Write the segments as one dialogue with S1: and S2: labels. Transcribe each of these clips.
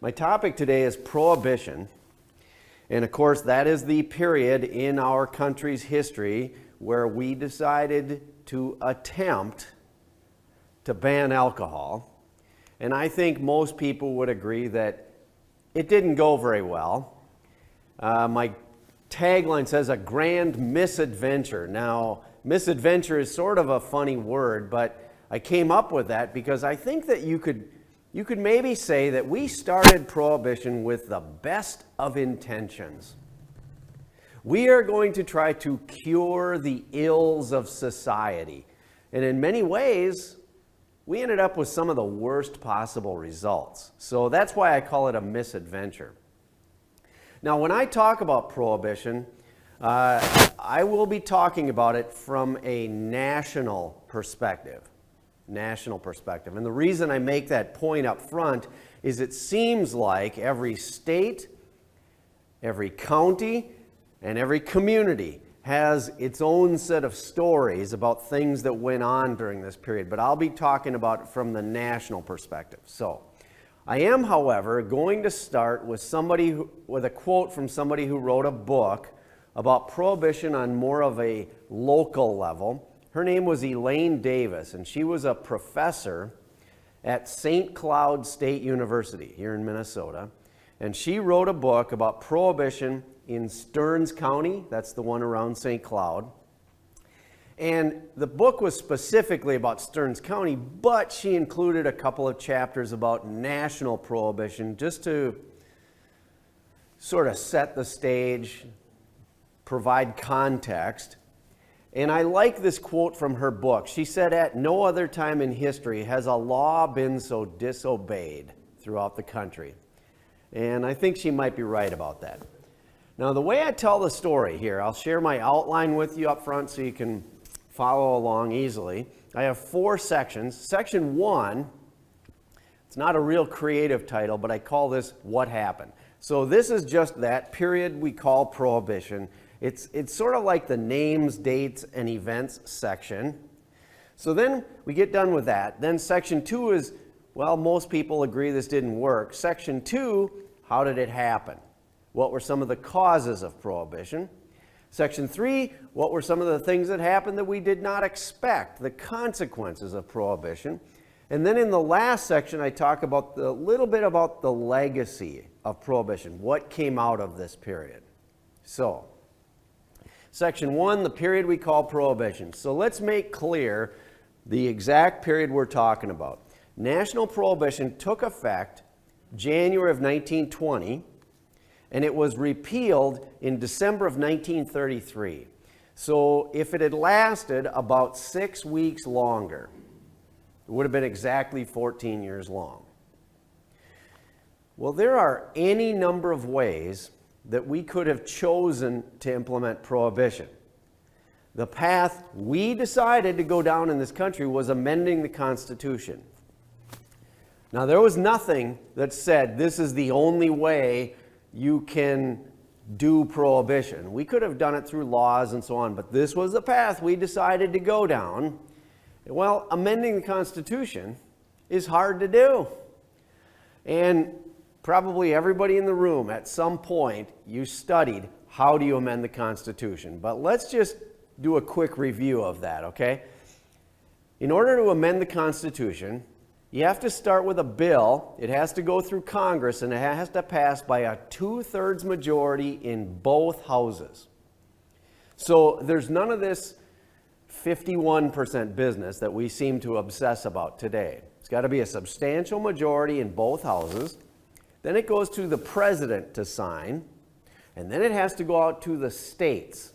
S1: My topic today is prohibition, and of course that is the period in our country's history where we decided to attempt to ban alcohol. And I think most people would agree that it didn't go very well. My tagline says a grand misadventure. Now, misadventure is sort of a funny word, but I came up with that because I think that you could maybe say that we started prohibition with the best of intentions. We are going to try to cure the ills of society. And in many ways, we ended up with some of the worst possible results. So that's why I call it a misadventure. Now, when I talk about prohibition, I will be talking about it from a national perspective. And the reason I make that point up front is it seems like every state, every county, and every community has its own set of stories about things that went on during this period, but I'll be talking about it from the national perspective. So, I am, however, going to start with with a quote from somebody who wrote a book about prohibition on more of a local level. Her name was Elaine Davis, and she was a professor at St. Cloud State University here in Minnesota. And she wrote a book about prohibition in Stearns County, that's the one around St. Cloud. And the book was specifically about Stearns County, but she included a couple of chapters about national prohibition just to sort of set the stage, provide context. And I like this quote from her book. She said, "At no other time in history has a law been so disobeyed throughout the country." And I think she might be right about that. Now, the way I tell the story here, I'll share my outline with you up front so you can follow along easily. I have 4 sections. Section 1, it's not a real creative title, but I call this What Happened. So this is just that period we call prohibition. It's sort of like the names, dates, and events section. So then we get done with that. Then section 2 is, well, most people agree this didn't work. Section 2, how did it happen? What were some of the causes of prohibition? Section 3, what were some of the things that happened that we did not expect, the consequences of prohibition? And then in the last section, I talk about a little bit about the legacy of prohibition, what came out of this period. So, Section 1, the period we call prohibition. So let's make clear the exact period we're talking about. National prohibition took effect January of 1920, and it was repealed in December of 1933. So if it had lasted about 6 weeks longer, it would have been exactly 14 years long. Well, there are any number of ways that we could have chosen to implement prohibition. The path we decided to go down in this country was amending the Constitution. Now, there was nothing that said this is the only way you can do prohibition. We could have done it through laws and so on, but this was the path we decided to go down. Well, amending the Constitution is hard to do. And probably everybody in the room at some point you studied how do you amend the Constitution. But let's just do a quick review of that, okay? In order to amend the Constitution, you have to start with a bill. It has to go through Congress, and it has to pass by a 2/3 majority in both houses. So there's none of this 51% business that we seem to obsess about today. It's got to be a substantial majority in both houses. Then it goes to the president to sign, and then it has to go out to the states.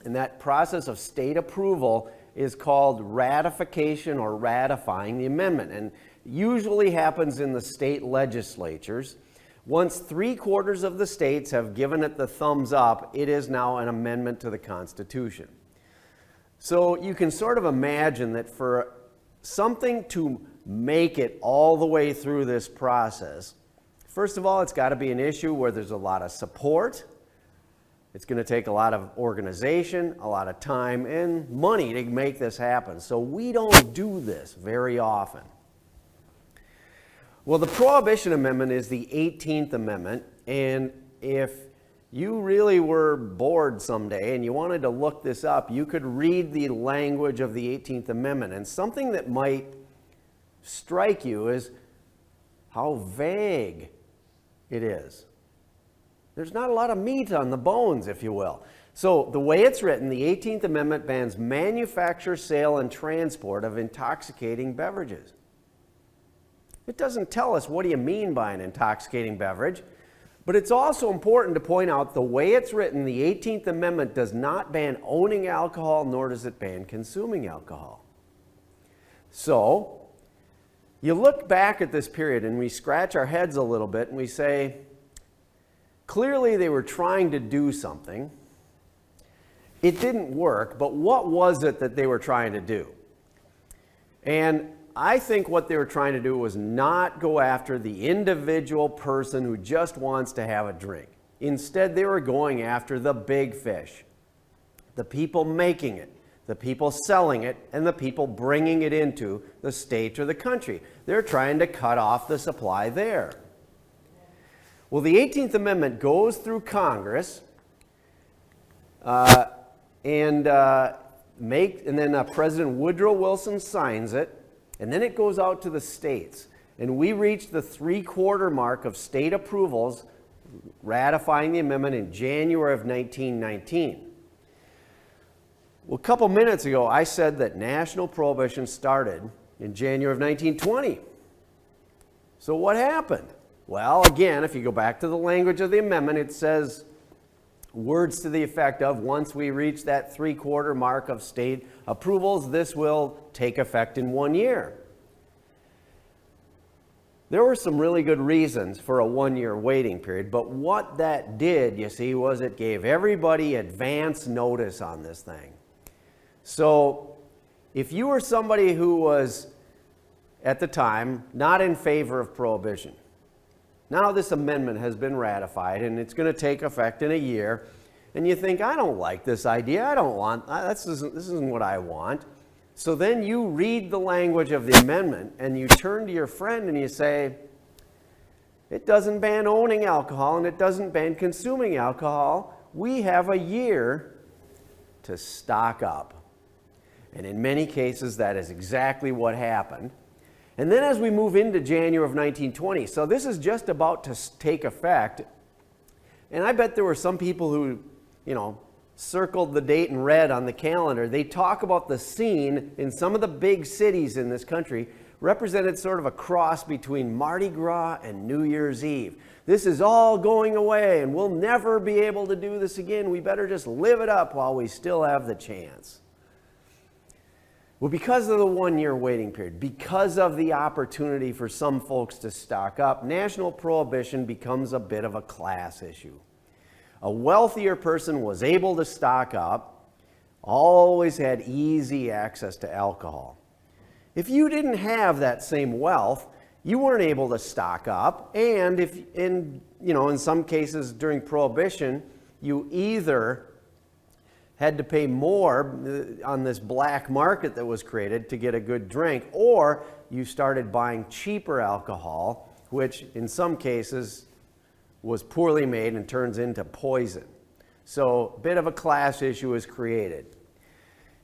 S1: And that process of state approval is called ratification or ratifying the amendment, and usually happens in the state legislatures. Once 3/4 of the states have given it the thumbs up, it is now an amendment to the Constitution. So you can sort of imagine that for something to make it all the way through this process, first of all, it's got to be an issue where there's a lot of support. It's going to take a lot of organization, a lot of time, and money to make this happen. So we don't do this very often. Well, the Prohibition Amendment is the 18th Amendment, and if you really were bored someday and you wanted to look this up, you could read the language of the 18th Amendment. And something that might strike you is how vague it is. There's not a lot of meat on the bones, if you will. So the way it's written, the 18th Amendment bans manufacture, sale, and transport of intoxicating beverages. It doesn't tell us what do you mean by an intoxicating beverage, but it's also important to point out the way it's written, the 18th Amendment does not ban owning alcohol, nor does it ban consuming alcohol. So, you look back at this period and we scratch our heads a little bit and we say, clearly they were trying to do something. It didn't work, but what was it that they were trying to do? And I think what they were trying to do was not go after the individual person who just wants to have a drink. Instead, they were going after the big fish, the people making it, the people selling it, and the people bringing it into the state or the country. They're trying to cut off the supply there. Well, the 18th Amendment goes through Congress and then President Woodrow Wilson signs it. And then it goes out to the states. And we reach the 3/4 mark of state approvals ratifying the amendment in January of 1919. Well, a couple minutes ago, I said that national prohibition started in January of 1920. So what happened? Well, again, if you go back to the language of the amendment, it says words to the effect of, once we reach that 3/4 mark of state approvals, this will take effect in 1 year. There were some really good reasons for a 1-year waiting period, but what that did, you see, was it gave everybody advance notice on this thing. So if you were somebody who was, at the time, not in favor of prohibition, now this amendment has been ratified and it's going to take effect in a year, and you think, I don't like this idea, this isn't what I want. So then you read the language of the amendment and you turn to your friend and you say, it doesn't ban owning alcohol and it doesn't ban consuming alcohol. We have a year to stock up. And in many cases, that is exactly what happened. And then as we move into January of 1920, so this is just about to take effect, and I bet there were some people who, circled the date in red on the calendar. They talk about the scene in some of the big cities in this country represented sort of a cross between Mardi Gras and New Year's Eve. This is all going away and we'll never be able to do this again. We better just live it up while we still have the chance. Well, because of the 1-year waiting period, because of the opportunity for some folks to stock up, national prohibition becomes a bit of a class issue. A wealthier person was able to stock up, always had easy access to alcohol. If you didn't have that same wealth, you weren't able to stock up, and in some cases during Prohibition, you either had to pay more on this black market that was created to get a good drink, or you started buying cheaper alcohol, which in some cases was poorly made and turns into poison. So a bit of a class issue is created.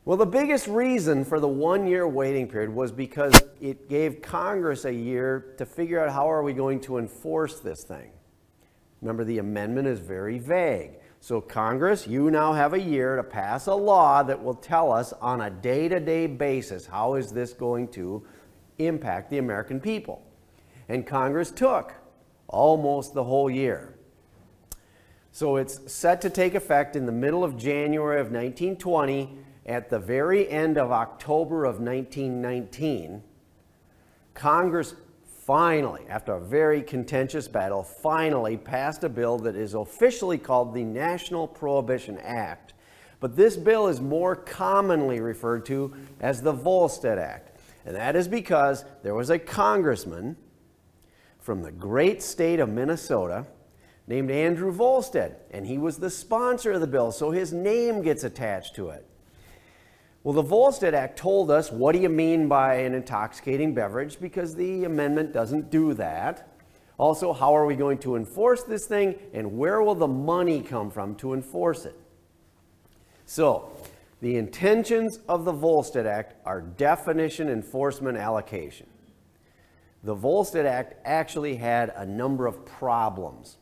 S1: Well, the biggest reason for the 1-year waiting period was because it gave Congress a year to figure out how are we going to enforce this thing. Remember, the amendment is very vague. So Congress, you now have a year to pass a law that will tell us on a day-to-day basis how is this going to impact the American people. And Congress took almost the whole year. So it's set to take effect in the middle of January of 1920. At the very end of October of 1919, Congress finally, after a very contentious battle, finally passed a bill that is officially called the National Prohibition Act. But this bill is more commonly referred to as the Volstead Act. And that is because there was a congressman from the great state of Minnesota named Andrew Volstead, and he was the sponsor of the bill, so his name gets attached to it. Well, the Volstead Act told us, what do you mean by an intoxicating beverage? Because the amendment doesn't do that. Also, how are we going to enforce this thing, and where will the money come from to enforce it? So, the intentions of the Volstead Act are definition, enforcement, allocation. The Volstead Act actually had a number of problems.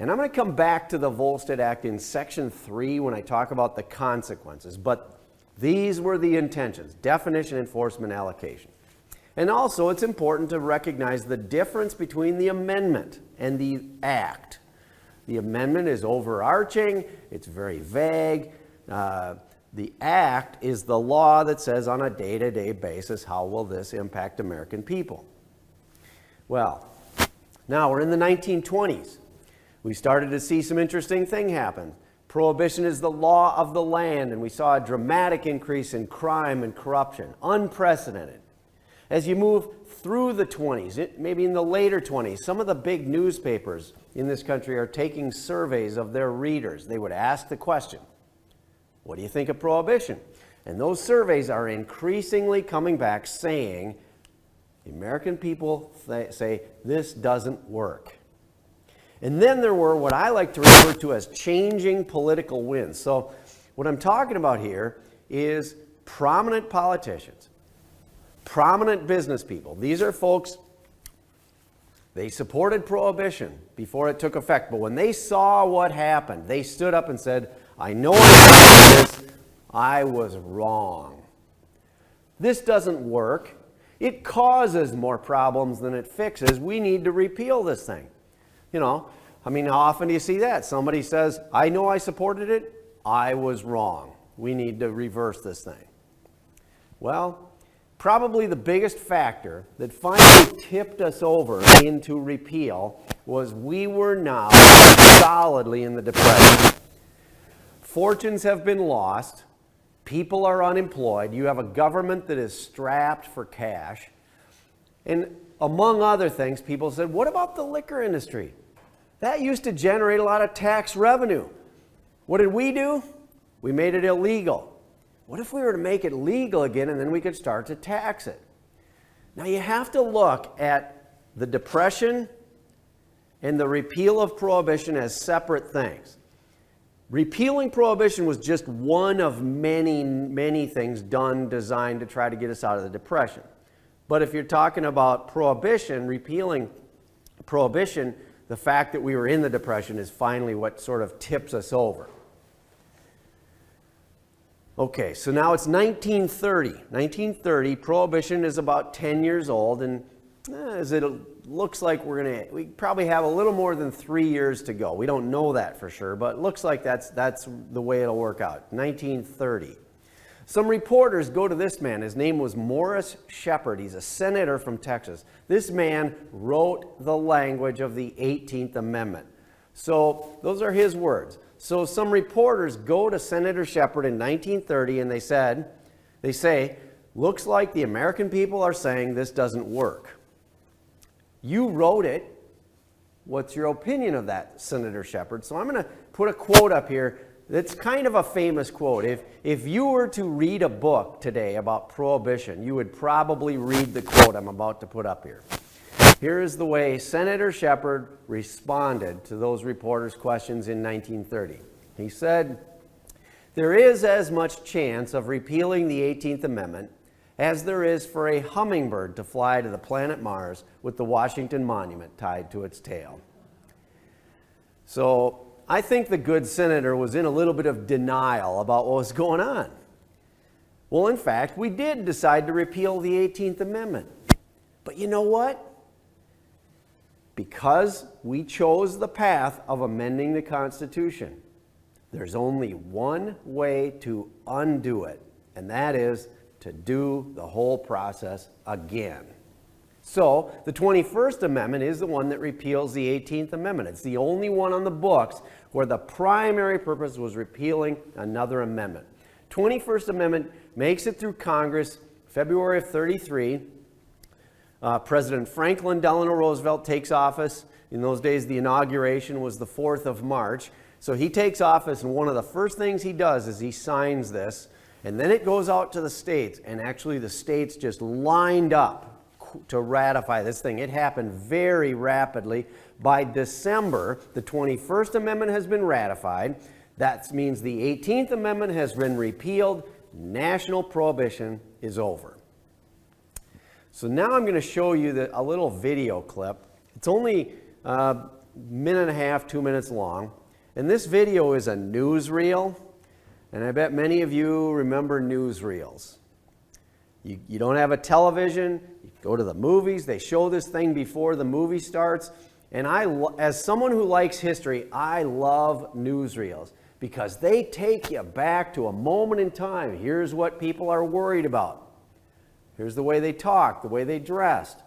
S1: And I'm going to come back to the Volstead Act in Section 3 when I talk about the consequences. But these were the intentions: definition, enforcement, allocation. And also, it's important to recognize the difference between the amendment and the act. The amendment is overarching, it's very vague. The act is the law that says on a day-to-day basis, how will this impact American people? Well, now we're in the 1920s. We started to see some interesting things happen. Prohibition is the law of the land, and we saw a dramatic increase in crime and corruption, unprecedented. As you move through the 20s, maybe in the later 20s, some of the big newspapers in this country are taking surveys of their readers. They would ask the question, what do you think of prohibition? And those surveys are increasingly coming back saying, the American people say, this doesn't work. And then there were what I like to refer to as changing political winds. So what I'm talking about here is prominent politicians, prominent business people. These are folks, they supported prohibition before it took effect. But when they saw what happened, they stood up and said, I know I was wrong. This doesn't work. It causes more problems than it fixes. We need to repeal this thing. You know, I mean, how often do you see that? Somebody says, I know I supported it, I was wrong. We need to reverse this thing. Well, probably the biggest factor that finally tipped us over into repeal was we were now solidly in the Depression. Fortunes have been lost. People are unemployed. You have a government that is strapped for cash. And among other things, people said, what about the liquor industry? That used to generate a lot of tax revenue. What did we do? We made it illegal. What if we were to make it legal again and then we could start to tax it? Now you have to look at the Depression and the repeal of prohibition as separate things. Repealing prohibition was just one of many, many things designed to try to get us out of the Depression. But if you're talking about prohibition, repealing prohibition, the fact that we were in the Depression is finally what sort of tips us over. Okay, so now it's 1930. 1930, prohibition is about 10 years old, and as it looks like we probably have a little more than 3 years to go. We don't know that for sure, but it looks like that's the way it'll work out. 1930. Some reporters go to this man. His name was Morris Sheppard. He's a senator from Texas. This man wrote the language of the 18th Amendment. So those are his words. So some reporters go to Senator Sheppard in 1930 and they say, looks like the American people are saying this doesn't work. You wrote it. What's your opinion of that, Senator Sheppard? So I'm going to put a quote up here. It's kind of a famous quote. If you were to read a book today about prohibition, you would probably read the quote I'm about to put up here. Here is the way Senator Sheppard responded to those reporters' questions in 1930. He said, there is as much chance of repealing the 18th Amendment as there is for a hummingbird to fly to the planet Mars with the Washington Monument tied to its tail. So I think the good senator was in a little bit of denial about what was going on. Well, in fact, we did decide to repeal the 18th Amendment. But you know what? Because we chose the path of amending the Constitution, there's only one way to undo it, and that is to do the whole process again. So the 21st Amendment is the one that repeals the 18th Amendment. It's the only one on the books where the primary purpose was repealing another amendment. 21st Amendment makes it through Congress February of 33. President Franklin Delano Roosevelt takes office. In those days, the inauguration was the 4th of March. So he takes office, and one of the first things he does is he signs this. And then it goes out to the states, and actually the states just lined up to ratify this thing. It happened very rapidly. By December, the 21st Amendment has been ratified. That means the 18th Amendment has been repealed. National prohibition is over. So now I'm going to show you a little video clip. It's only a minute and a half, 2 minutes long. And this video is a newsreel. And I bet many of you remember newsreels. You don't have a television, you go to the movies, they show this thing before the movie starts. And as someone who likes history, I love newsreels because they take you back to a moment in time. Here's what people are worried about. Here's the way they talked, the way they dressed,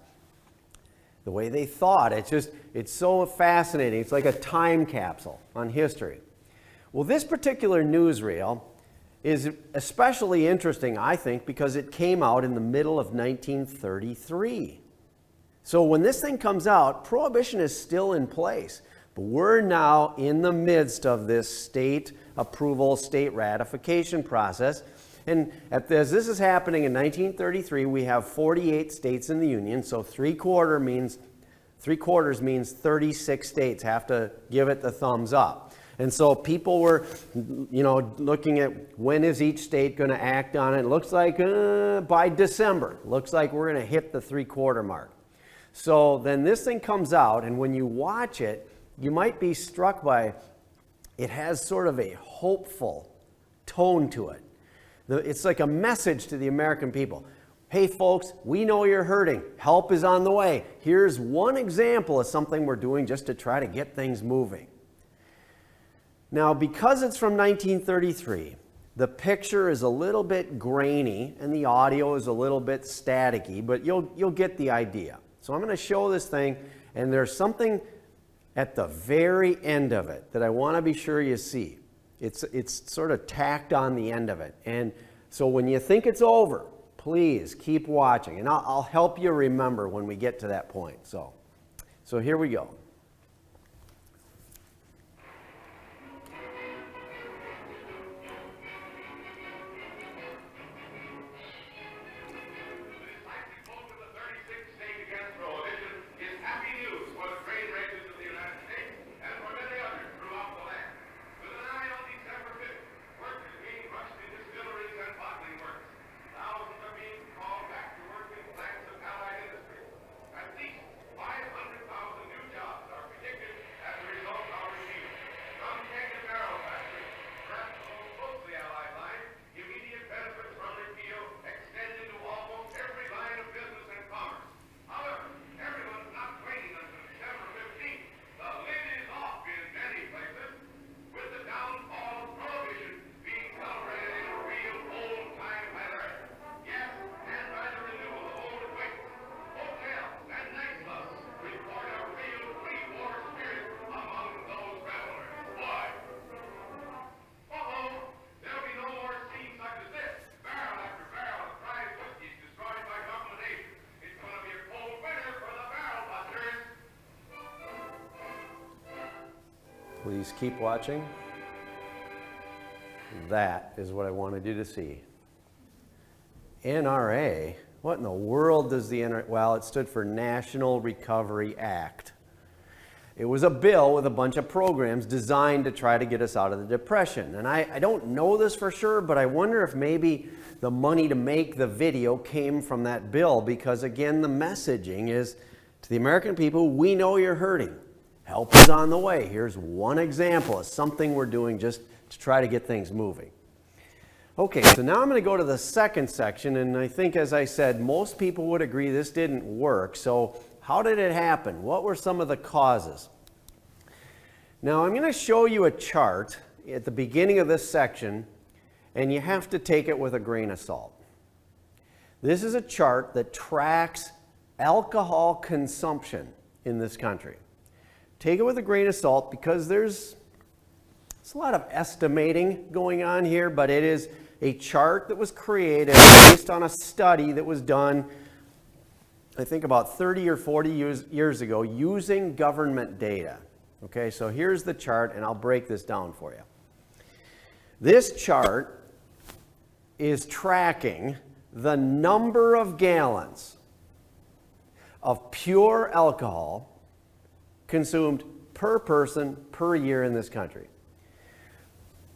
S1: the way they thought. It's so fascinating. It's like a time capsule on history. Well, this particular newsreel is especially interesting, I think, because it came out in the middle of 1933. So when this thing comes out, Prohibition is still in place. But we're now in the midst of this state approval, state ratification process. And as this is happening in 1933, we have 48 states in the Union. So three quarters means 36 states have to give it the thumbs up. And so people were, looking at when is each state going to act on it. It looks like by December. Looks like we're going to hit the 3/4 mark. So then this thing comes out, and when you watch it, you might be struck by it has sort of a hopeful tone to it. It's like a message to the American people. Hey folks, we know you're hurting. Help is on the way. Here's one example of something we're doing just to try to get things moving. Now, because it's from 1933, the picture is a little bit grainy and the audio is a little bit staticky, but you'll get the idea. So I'm going to show this thing, and there's something at the very end of it that I want to be sure you see. It's sort of tacked on the end of it. And so when you think it's over, please keep watching, and I'll help you remember when we get to that point. So here we go. Please keep watching. That is what I wanted you to see. NRA, what in the world does the NRA, well, it stood for National Recovery Act. It was a bill with a bunch of programs designed to try to get us out of the Depression. And I don't know this for sure, but I wonder if maybe the money to make the video came from that bill, because again, the messaging is to the American people, we know you're hurting. Help is on the way. Here's one example of something we're doing just to try to get things moving. Okay, so now I'm going to go to the second section, and I think, as I said, most people would agree this didn't work. So how did it happen? What were some of the causes? Now I'm going to show you a chart at the beginning of this section, and you have to take it with a grain of salt. This is a chart that tracks alcohol consumption in this country. Take it with a grain of salt, because there's a lot of estimating going on here, but it is a chart that was created based on a study that was done, I think, about 30 or 40 years ago using government data. Okay, so here's the chart, and I'll break this down for you. This chart is tracking the number of gallons of pure alcohol consumed per person per year in this country.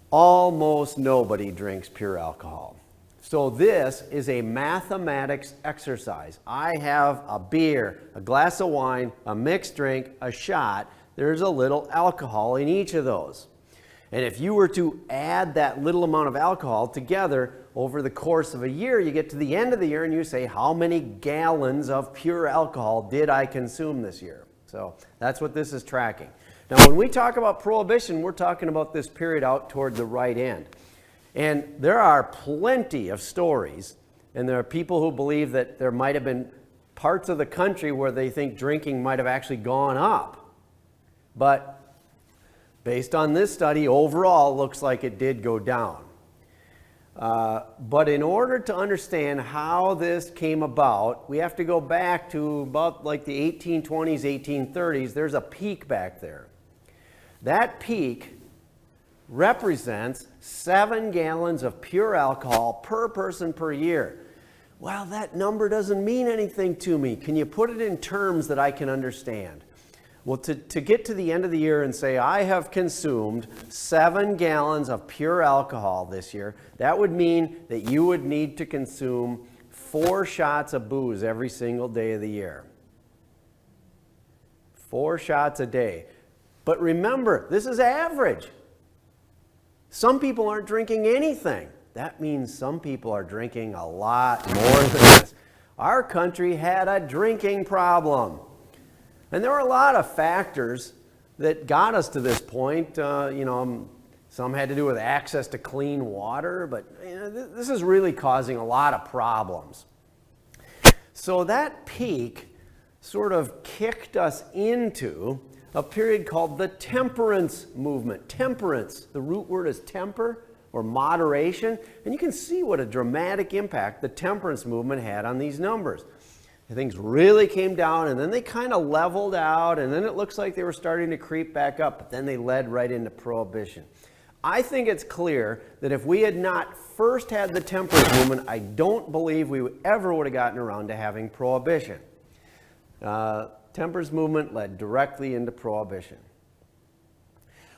S1: Almost nobody drinks pure alcohol. So this is a mathematics exercise. I have a beer, a glass of wine, a mixed drink, a shot. There's a little alcohol in each of those. And if you were to add that little amount of alcohol together over the course of a year, you get to the end of the year and you say, how many gallons of pure alcohol did I consume this year? So that's what this is tracking. Now, when we talk about prohibition, we're talking about this period out toward the right end. And there are plenty of stories, and there are people who believe that there might have been parts of the country where they think drinking might have actually gone up. But based on this study, overall, it looks like it did go down. But in order to understand how this came about, we have to go back to about like the 1820s, 1830s. There's a peak back there. That peak represents 7 gallons of pure alcohol per person per year. Well, that number doesn't mean anything to me. Can you put it in terms that I can understand? Well, to get to the end of the year and say, I have consumed 7 gallons of pure alcohol this year, that would mean that you would need to consume 4 shots of booze every single day of the year. 4 shots a day. But remember, this is average. Some people aren't drinking anything. That means some people are drinking a lot more than this. Our country had a drinking problem. And there were a lot of factors that got us to this point. Some had to do with access to clean water, but this is really causing a lot of problems. So that peak sort of kicked us into a period called the Temperance movement. Temperance, the root word is temper or moderation, and you can see what a dramatic impact the temperance movement had on these numbers. Things really came down, and then they kind of leveled out, and then it looks like they were starting to creep back up, but then they led right into prohibition. I think it's clear that if we had not first had the temperance movement, I don't believe we ever would have gotten around to having prohibition. Temperance movement led directly into prohibition.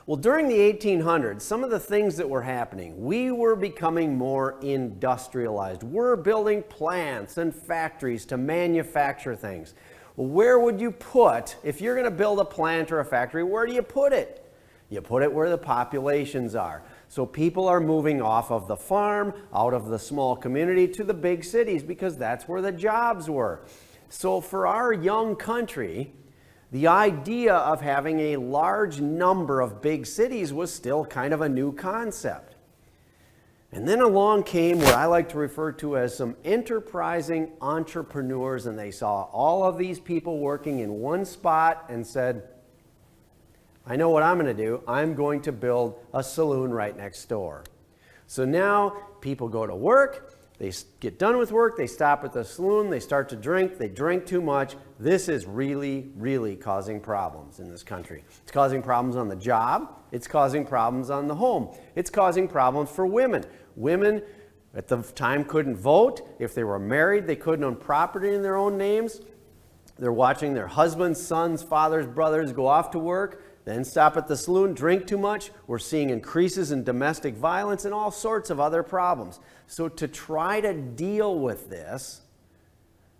S1: Well, during the 1800s, some of the things that were happening, we were becoming more industrialized. We're building plants and factories to manufacture things. Well, where would you put, if you're going to build a plant or a factory, where do you put it? You put it where the populations are. So people are moving off of the farm, out of the small community to the big cities because that's where the jobs were. So for our young country, the idea of having a large number of big cities was still kind of a new concept. And then along came what I like to refer to as some enterprising entrepreneurs, and they saw all of these people working in one spot and said, I know what I'm going to do. I'm going to build a saloon right next door. So now people go to work. They get done with work, they stop at the saloon, they start to drink, they drink too much. This is really, really causing problems in this country. It's causing problems on the job, it's causing problems on the home, it's causing problems for women. Women at the time couldn't vote. If they were married, they couldn't own property in their own names. They're watching their husbands, sons, fathers, brothers go off to work, then stop at the saloon, drink too much. We're seeing increases in domestic violence and all sorts of other problems. So to try to deal with this,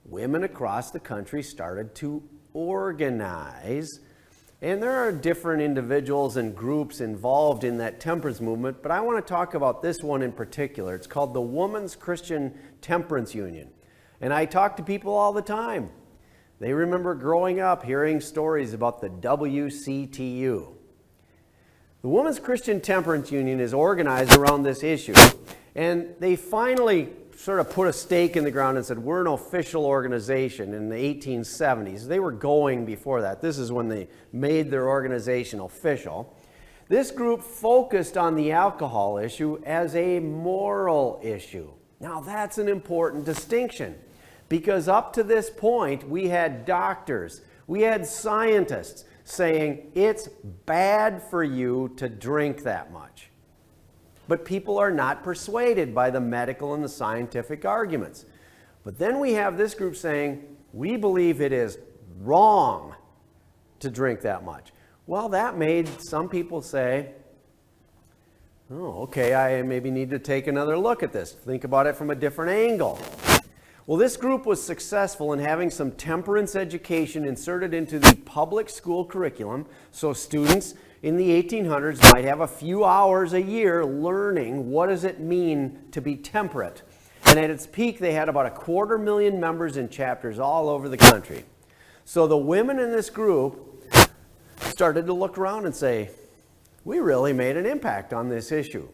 S1: women across the country started to organize. And there are different individuals and groups involved in that temperance movement, but I want to talk about this one in particular. It's called the Women's Christian Temperance Union. And I talk to people all the time. They remember growing up hearing stories about the WCTU. The Women's Christian Temperance Union is organized around this issue, and they finally sort of put a stake in the ground and said, we're an official organization in the 1870s. They were going before that. This is when they made their organization official. This group focused on the alcohol issue as a moral issue. Now that's an important distinction. Because up to this point, we had doctors, we had scientists saying it's bad for you to drink that much. but people are not persuaded by the medical and the scientific arguments. But then we have this group saying, we believe it is wrong to drink that much. Well, that made some people say, oh, okay, I maybe need to take another look at this, think about it from a different angle. Well, this group was successful in having some temperance education inserted into the public school curriculum, so students in the 1800s might have a few hours a year learning what does it mean to be temperate. And at its peak, they had about 250,000 members in chapters all over the country. So the women in this group started to look around and say, we really made an impact on this issue.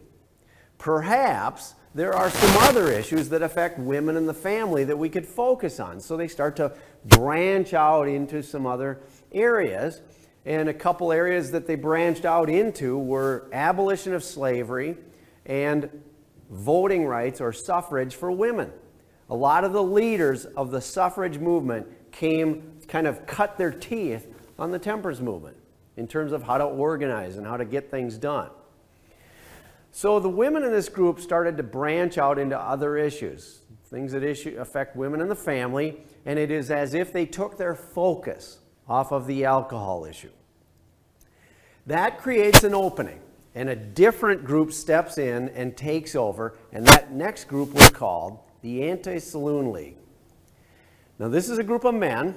S1: Perhaps there are some other issues that affect women and the family that we could focus on. So they start to branch out into some other areas. And a couple areas that they branched out into were abolition of slavery and voting rights or suffrage for women. A lot of the leaders of the suffrage movement kind of cut their teeth on the temperance movement in terms of how to organize and how to get things done. So the women in this group started to branch out into other issues, things that affect women and the family, and it is as if they took their focus off of the alcohol issue. That creates an opening, and a different group steps in and takes over, and that next group was called the Anti-Saloon League. Now this is a group of men,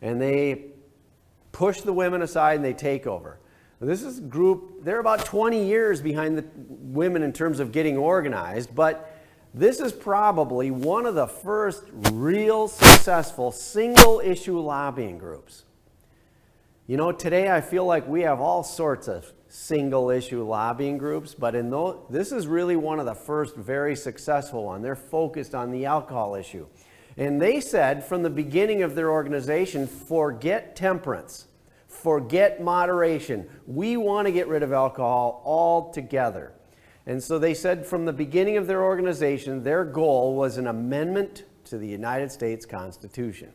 S1: and they push the women aside and they take over. This is a group, they're about 20 years behind the women in terms of getting organized, but this is probably one of the first real successful single-issue lobbying groups. You know, today I feel like we have all sorts of single-issue lobbying groups, but this is really one of the first very successful one. They're focused on the alcohol issue. And they said from the beginning of their organization, forget temperance. Forget moderation. We want to get rid of alcohol altogether. And so they said from the beginning of their organization, their goal was an amendment to the United States Constitution.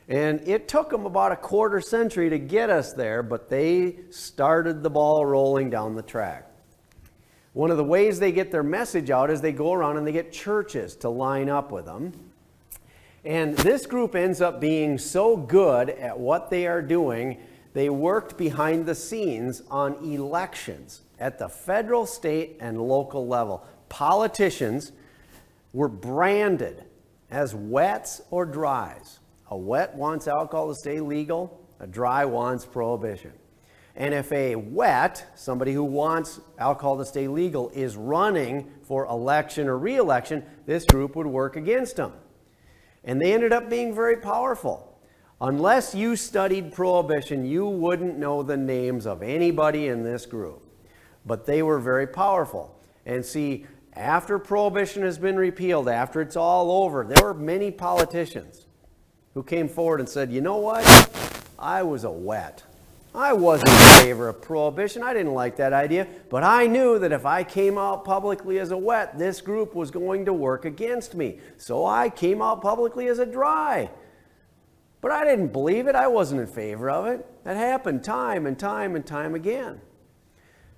S1: And it took them about a quarter century to get us there, but they started the ball rolling down the track. One of the ways they get their message out is they go around and they get churches to line up with them. And this group ends up being so good at what they are doing, they worked behind the scenes on elections at the federal, state, and local level. Politicians were branded as wets or dries. A wet wants alcohol to stay legal, a dry wants prohibition. And if a wet, somebody who wants alcohol to stay legal, is running for election or re-election, this group would work against them. And they ended up being very powerful. Unless you studied prohibition, you wouldn't know the names of anybody in this group. But they were very powerful. And see, after prohibition has been repealed, after it's all over, there were many politicians who came forward and said, you know what? I was a wet. I wasn't in favor of prohibition. I didn't like that idea. But I knew that if I came out publicly as a wet, this group was going to work against me. So I came out publicly as a dry. But I didn't believe it. I wasn't in favor of it. That happened time and time and time again.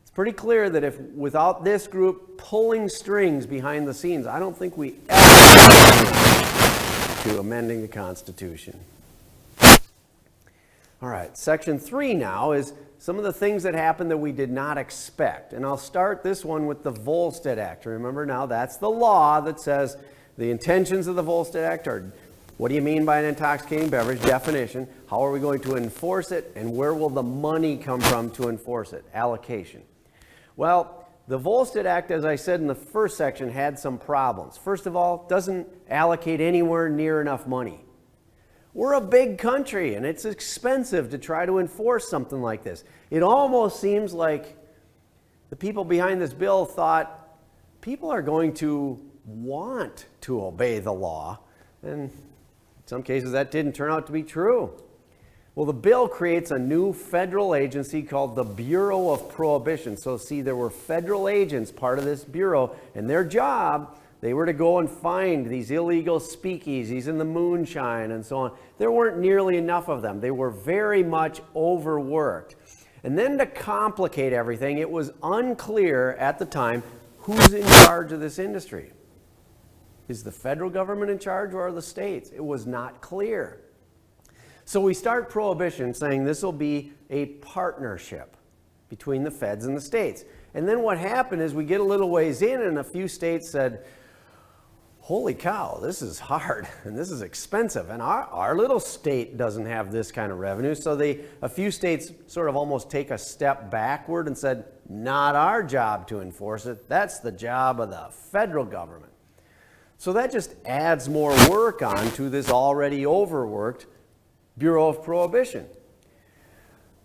S1: It's pretty clear that if without this group pulling strings behind the scenes, I don't think we ever get to amending the Constitution. All right, section 3 now is some of the things that happened that we did not expect. And I'll start this one with the Volstead Act. Remember now, that's the law that says the intentions of the Volstead Act are, what do you mean by an intoxicating beverage? Definition. How are we going to enforce it? And where will the money come from to enforce it? Allocation. Well, the Volstead Act, as I said in the first section, had some problems. First of all, doesn't allocate anywhere near enough money. We're a big country, and it's expensive to try to enforce something like this. It almost seems like the people behind this bill thought people are going to want to obey the law, and in some cases that didn't turn out to be true. Well, the bill creates a new federal agency called the Bureau of Prohibition. So see, there were federal agents part of this bureau, and their job, they were to go and find these illegal speakeasies in the moonshine and so on. There weren't nearly enough of them. They were very much overworked. And then to complicate everything, it was unclear at the time who's in charge of this industry. Is the federal government in charge or are the states? It was not clear. So we start Prohibition saying this will be a partnership between the feds and the states. And then what happened is we get a little ways in and a few states said, holy cow, this is hard and this is expensive. And our little state doesn't have this kind of revenue. So a few states sort of almost take a step backward and said, not our job to enforce it. That's the job of the federal government. So that just adds more work onto this already overworked Bureau of Prohibition.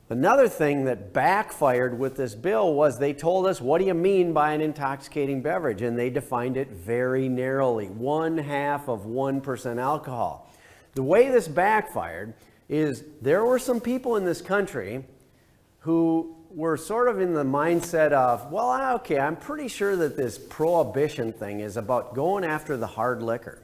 S1: Another thing that backfired with this bill was they told us, what do you mean by an intoxicating beverage? And they defined it very narrowly, 1/2 of 1% alcohol. The way this backfired is there were some people in this country who were sort of in the mindset of, well, okay, I'm pretty sure that this prohibition thing is about going after the hard liquor.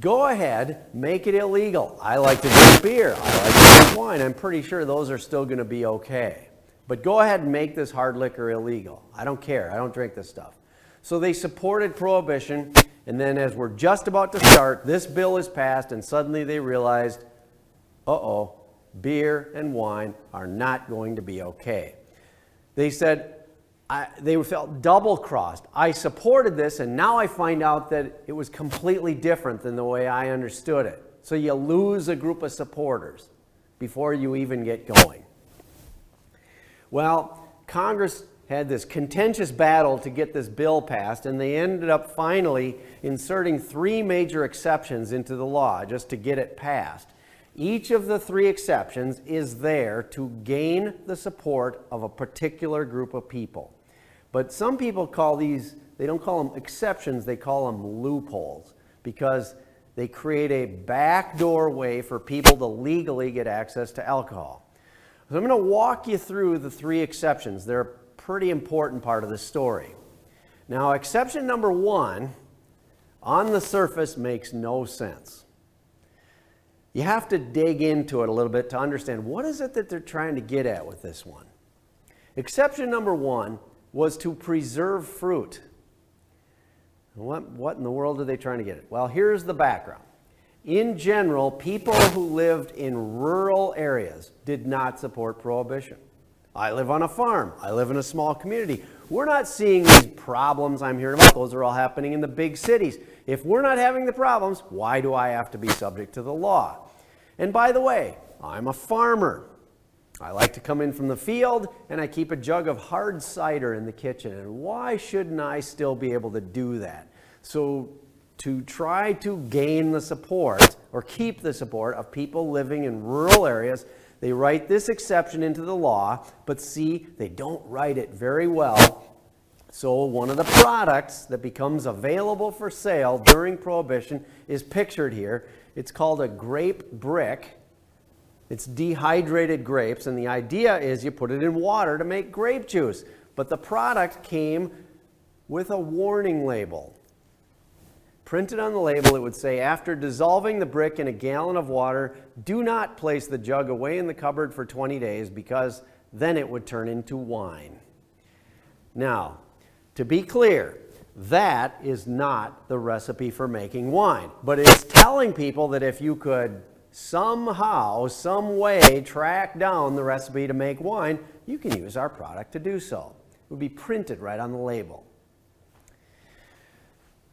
S1: Go ahead, make it illegal. I like to drink beer. I like to drink wine. I'm pretty sure those are still going to be okay. But go ahead and make this hard liquor illegal. I don't care. I don't drink this stuff. So they supported prohibition, and then as we're just about to start, this bill is passed, and suddenly they realized, uh-oh, beer and wine are not going to be okay. They said, they felt double-crossed. I supported this, and now I find out that it was completely different than the way I understood it. So you lose a group of supporters before you even get going. Well, Congress had this contentious battle to get this bill passed, and they ended up finally inserting 3 major exceptions into the law just to get it passed. Each of the 3 exceptions is there to gain the support of a particular group of people. But some people call these, they don't call them exceptions, they call them loopholes, because they create a backdoor way for people to legally get access to alcohol. So I'm going to walk you through the 3 exceptions. They're a pretty important part of the story. Now, exception number 1, on the surface, makes no sense. You have to dig into it a little bit to understand what is it that they're trying to get at with this one. Exception number 1 was to preserve fruit. What in the world are they trying to get at? Well, here's the background. In general, people who lived in rural areas did not support prohibition. I live on a farm. I live in a small community. We're not seeing these problems I'm hearing about. Those are all happening in the big cities. If we're not having the problems, why do I have to be subject to the law? And by the way, I'm a farmer. I like to come in from the field and I keep a jug of hard cider in the kitchen. And why shouldn't I still be able to do that? So to try to gain the support or keep the support of people living in rural areas, they write this exception into the law, but see, they don't write it very well. So one of the products that becomes available for sale during Prohibition is pictured here. It's called a grape brick. It's dehydrated grapes, and the idea is you put it in water to make grape juice. But the product came with a warning label. Printed on the label, it would say, after dissolving the brick in a gallon of water, do not place the jug away in the cupboard for 20 days because then it would turn into wine. Now, to be clear, that is not the recipe for making wine. But it's telling people that if you could somehow, some way, track down the recipe to make wine, you can use our product to do so. It would be printed right on the label.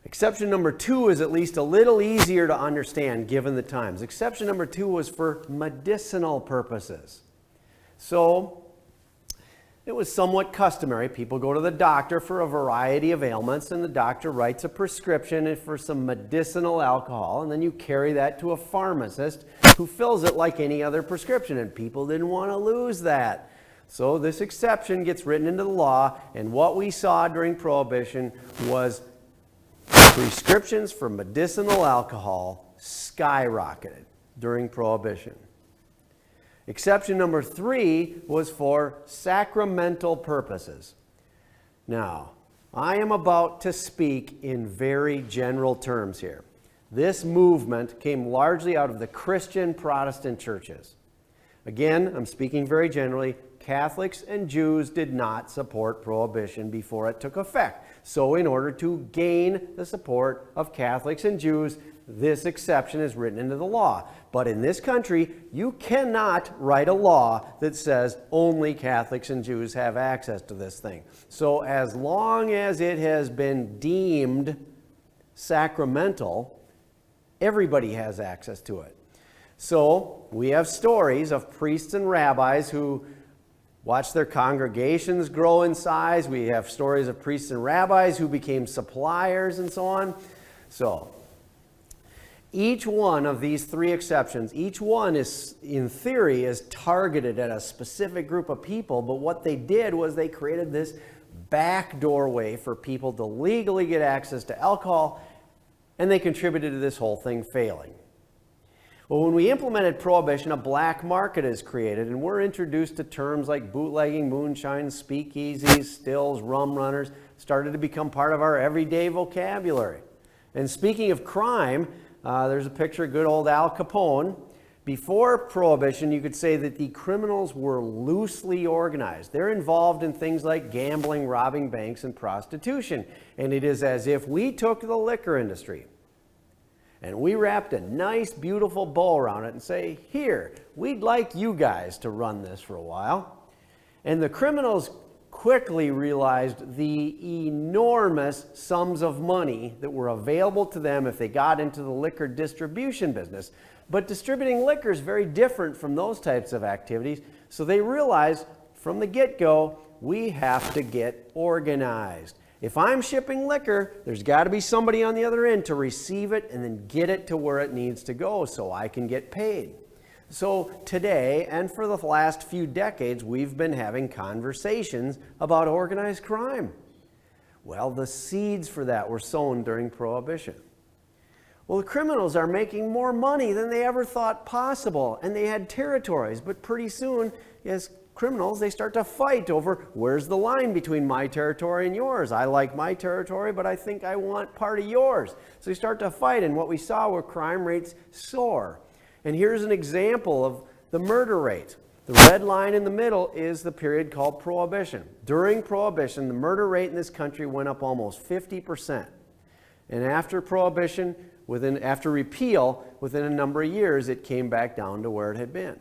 S1: Exception number 2 is at least a little easier to understand given the times. Exception number 2 was for medicinal purposes. So it was somewhat customary. People go to the doctor for a variety of ailments, and the doctor writes a prescription for some medicinal alcohol, and then you carry that to a pharmacist who fills it like any other prescription, and people didn't want to lose that. So this exception gets written into the law, and what we saw during Prohibition was prescriptions for medicinal alcohol skyrocketed during Prohibition. Exception number 3 was for sacramental purposes. Now, I am about to speak in very general terms here. This movement came largely out of the Christian Protestant churches. Again, I'm speaking very generally. Catholics and Jews did not support prohibition before it took effect. So in order to gain the support of Catholics and Jews, this exception is written into the law. But in this country, you cannot write a law that says only Catholics and Jews have access to this thing. So as long as it has been deemed sacramental, everybody has access to it. So we have stories of priests and rabbis who watched their congregations grow in size. We have stories of priests and rabbis who became suppliers and so on. So each one of these three exceptions, each one is, in theory, is targeted at a specific group of people, but what they did was they created this back doorway for people to legally get access to alcohol, and they contributed to this whole thing failing. Well, when we implemented prohibition, a black market is created, and we're introduced to terms like bootlegging, moonshine, speakeasies, stills, rum runners, started to become part of our everyday vocabulary. And speaking of crime, there's a picture of good old Al Capone. Before prohibition, you could say that the criminals were loosely organized. They're involved in things like gambling, robbing banks, and prostitution. And it is as if we took the liquor industry and we wrapped a nice, beautiful bow around it and say, here, we'd like you guys to run this for a while. And the criminals quickly realized the enormous sums of money that were available to them if they got into the liquor distribution business. But distributing liquor is very different from those types of activities. So they realized from the get-go, we have to get organized. If I'm shipping liquor, there's got to be somebody on the other end to receive it and then get it to where it needs to go so I can get paid. So today, and for the last few decades, we've been having conversations about organized crime. Well, the seeds for that were sown during Prohibition. Well, the criminals are making more money than they ever thought possible, and they had territories, but pretty soon, as criminals, they start to fight over where's the line between my territory and yours. I like my territory, but I think I want part of yours. So they start to fight, and what we saw were crime rates soar. And here's an example of the murder rate. The red line in the middle is the period called Prohibition. During Prohibition, the murder rate in this country went up almost 50%. And after Prohibition, after repeal, within a number of years, it came back down to where it had been.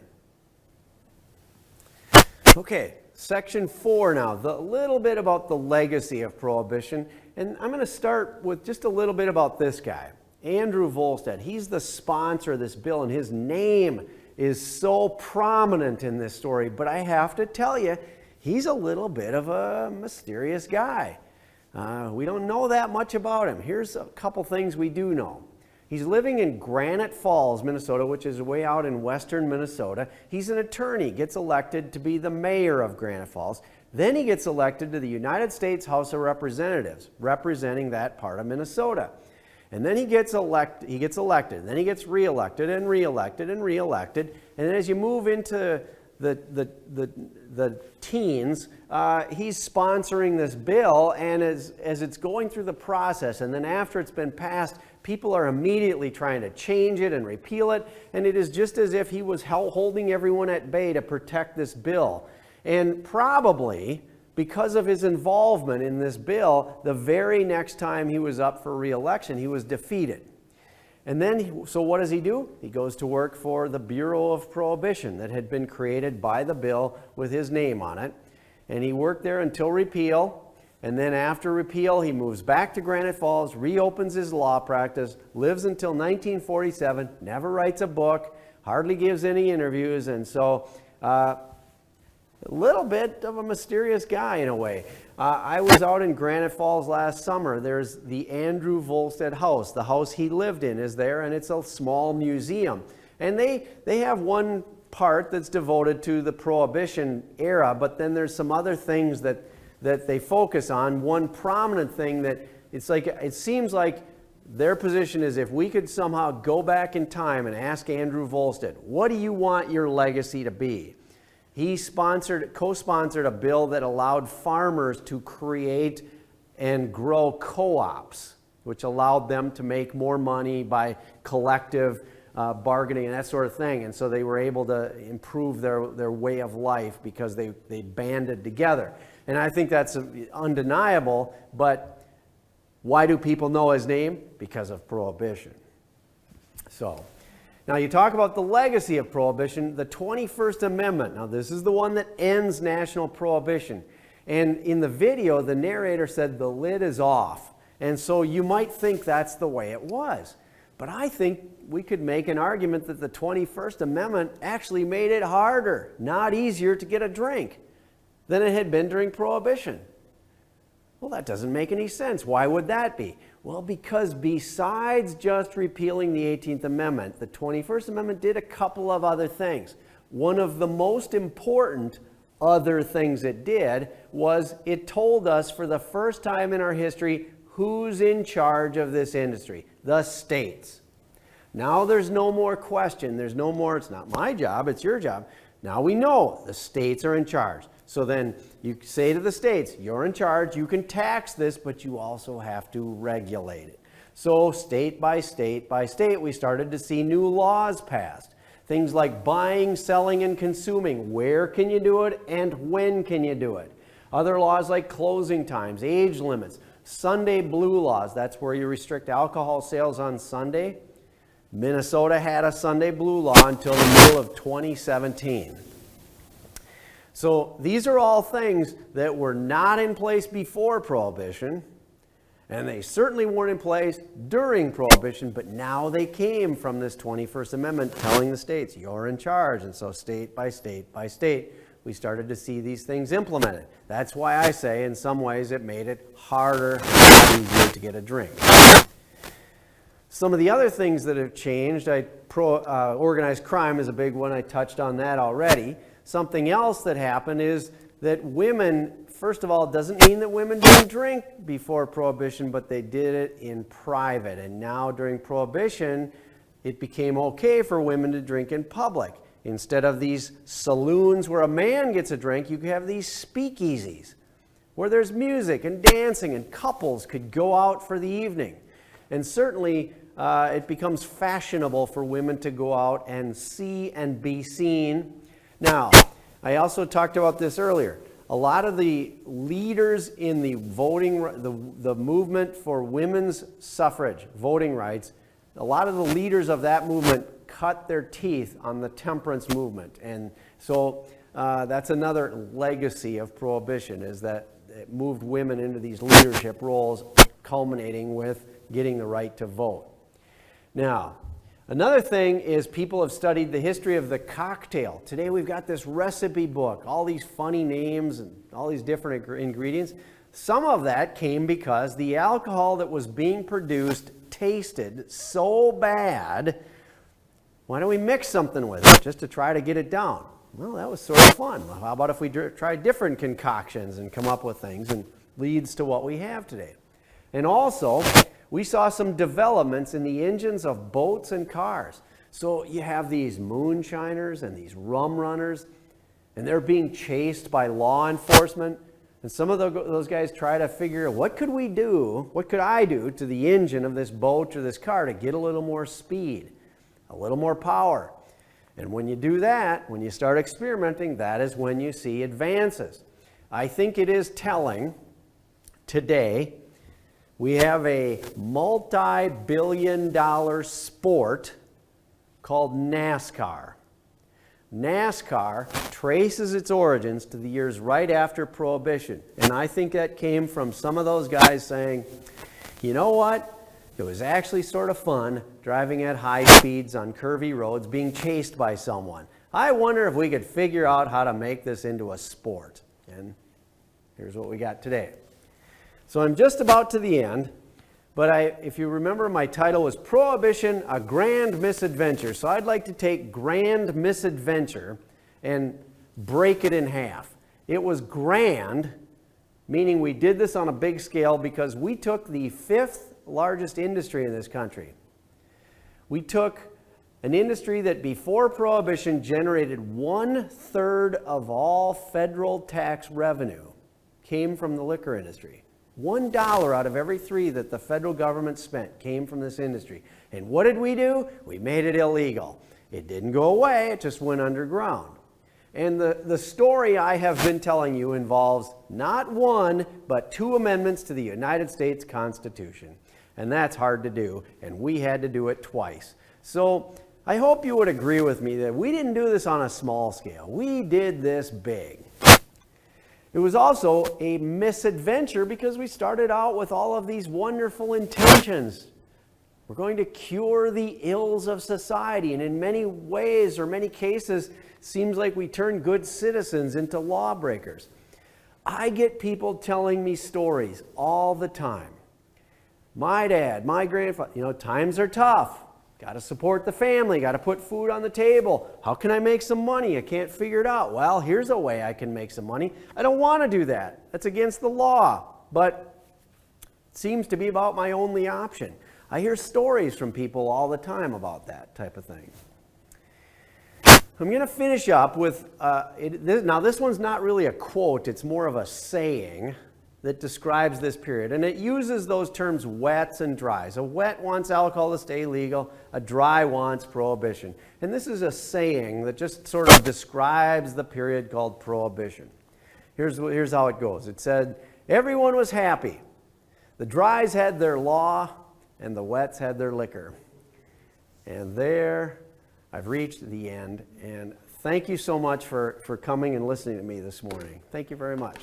S1: Okay, section 4 now, a little bit about the legacy of Prohibition. And I'm going to start with just a little bit about this guy, Andrew Volstead. He's the sponsor of this bill, and his name is so prominent in this story. But I have to tell you, he's a little bit of a mysterious guy. We don't know that much about him. Here's a couple things we do know. He's living in Granite Falls, Minnesota, which is way out in western Minnesota. He's an attorney, gets elected to be the mayor of Granite Falls. Then he gets elected to the United States House of Representatives, representing that part of Minnesota. And then he gets elected, and then he gets reelected and reelected and reelected. And then as you move into the teens, he's sponsoring this bill, and as it's going through the process, and then after it's been passed, people are immediately trying to change it and repeal it, and it is just as if he was holding everyone at bay to protect this bill. And probably, because of his involvement in this bill, the very next time he was up for re-election, he was defeated. And then, so what does he do? He goes to work for the Bureau of Prohibition that had been created by the bill with his name on it. And he worked there until repeal. And then after repeal, he moves back to Granite Falls, reopens his law practice, lives until 1947, never writes a book, hardly gives any interviews. And so a little bit of a mysterious guy in a way. I was out in Granite Falls last summer. There's the Andrew Volstead house. The house he lived in is there, and it's a small museum. And they have one part that's devoted to the Prohibition era, but then there's some other things that they focus on. One prominent thing that it seems like their position is if we could somehow go back in time and ask Andrew Volstead, what do you want your legacy to be? He co-sponsored a bill that allowed farmers to create and grow co-ops, which allowed them to make more money by collective bargaining and that sort of thing. And so they were able to improve their way of life because they banded together. And I think that's undeniable, but why do people know his name? Because of Prohibition. So, now you talk about the legacy of Prohibition, the 21st Amendment. Now this is the one that ends national prohibition. And in the video, the narrator said the lid is off. And so you might think that's the way it was. But I think we could make an argument that the 21st Amendment actually made it harder, not easier to get a drink than it had been during Prohibition. Well, that doesn't make any sense. Why would that be? Well, because besides just repealing the 18th Amendment, the 21st Amendment did a couple of other things. One of the most important other things it did was it told us for the first time in our history who's in charge of this industry: the states. Now there's no more question. There's no more, it's not my job, it's your job. Now we know the states are in charge. So then you say to the states, you're in charge, you can tax this, but you also have to regulate it. So state by state by state, we started to see new laws passed. Things like buying, selling, and consuming. Where can you do it and when can you do it? Other laws like closing times, age limits, Sunday blue laws. That's where you restrict alcohol sales on Sunday. Minnesota had a Sunday blue law until the middle of 2017. So these are all things that were not in place before Prohibition, and they certainly weren't in place during Prohibition, but now they came from this 21st Amendment telling the states, you're in charge. And so state by state by state, we started to see these things implemented. That's why I say in some ways it made it harder and easier to get a drink. Some of the other things that have changed, organized crime is a big one. I touched on that already. Something else that happened is that women, first of all, it doesn't mean that women didn't drink before Prohibition, but they did it in private. And now during Prohibition, it became okay for women to drink in public. Instead of these saloons where a man gets a drink, you could have these speakeasies where there's music and dancing and couples could go out for the evening. And certainly it becomes fashionable for women to go out and see and be seen. Now, I also talked about this earlier. A lot of the leaders in the voting, the movement for women's suffrage, voting rights, a lot of the leaders of that movement cut their teeth on the temperance movement. And so that's another legacy of Prohibition, is that it moved women into these leadership roles, culminating with getting the right to vote. Now, another thing is people have studied the history of the cocktail. Today we've got this recipe book, all these funny names and all these different ingredients. Some of that came because the alcohol that was being produced tasted so bad. Why don't we mix something with it just to try to get it down? Well, that was sort of fun. How about if we try different concoctions and come up with things, and leads to what we have today. And also, we saw some developments in the engines of boats and cars. So you have these moonshiners and these rum runners, and they're being chased by law enforcement. And some of those guys try to figure out, what could we do, what could I do to the engine of this boat or this car to get a little more speed, a little more power? And when you do that, when you start experimenting, that is when you see advances. I think it is telling today. We have a multi-billion-dollar sport called NASCAR. NASCAR traces its origins to the years right after Prohibition. And I think that came from some of those guys saying, you know what? It was actually sort of fun driving at high speeds on curvy roads, being chased by someone. I wonder if we could figure out how to make this into a sport. And here's what we got today. So I'm just about to the end, but if you remember, my title was Prohibition, a Grand Misadventure. So I'd like to take Grand Misadventure and break it in half. It was grand, meaning we did this on a big scale because we took the 5th largest industry in this country. We took an industry that before Prohibition generated 1/3 of all federal tax revenue came from the liquor industry. $1 out of every 3 that the federal government spent came from this industry. And what did we do? We made it illegal. It didn't go away, it just went underground. And the story I have been telling you involves not 1, but 2 amendments to the United States Constitution. And that's hard to do, and we had to do it twice. So I hope you would agree with me that we didn't do this on a small scale. We did this big. It was also a misadventure because we started out with all of these wonderful intentions. We're going to cure the ills of society, and in many ways or many cases, seems like we turn good citizens into lawbreakers. I get people telling me stories all the time. My dad, my grandfather, times are tough. Got to support the family, got to put food on the table. How can I make some money? I can't figure it out. Well, here's a way I can make some money. I don't want to do that. That's against the law, but it seems to be about my only option. I hear stories from people all the time about that type of thing. I'm going to finish up with, now this one's not really a quote, it's more of a saying that describes this period. And it uses those terms wets and dries. A wet wants alcohol to stay legal, a dry wants prohibition. And this is a saying that just sort of describes the period called Prohibition. Here's how it goes. It said, everyone was happy. The dries had their law, and the wets had their liquor. And there, I've reached the end. And thank you so much for coming and listening to me this morning. Thank you very much.